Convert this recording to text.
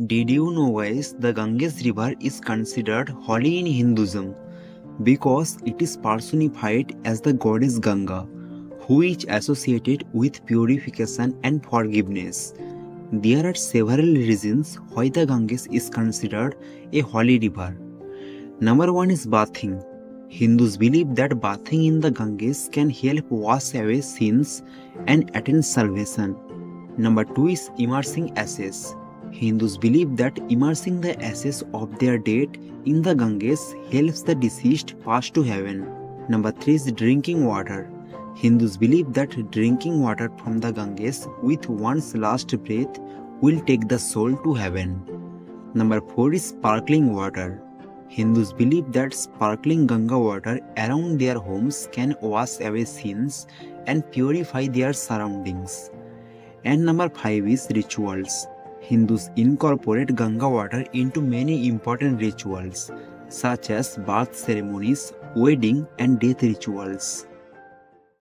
Did you know guys, the Ganges river is considered holy in Hinduism because it is personified as the goddess Ganga, who is associated with purification and forgiveness. There are several reasons why the Ganges is considered a holy river. Number 1 is bathing. Hindus believe that bathing in the Ganges can help wash away sins and attain salvation. Number 2 is immersing ashes. Hindus believe that immersing the ashes of their dead in the Ganges helps the deceased pass to heaven. Number 3 is drinking water. Hindus believe that drinking water from the Ganges with one's last breath will take the soul to heaven. Number 4 is sparkling water. Hindus believe that sparkling Ganga water around their homes can wash away sins and purify their surroundings. And number 5 is rituals. Hindus incorporate Ganga water into many important rituals such as birth ceremonies, wedding and death rituals.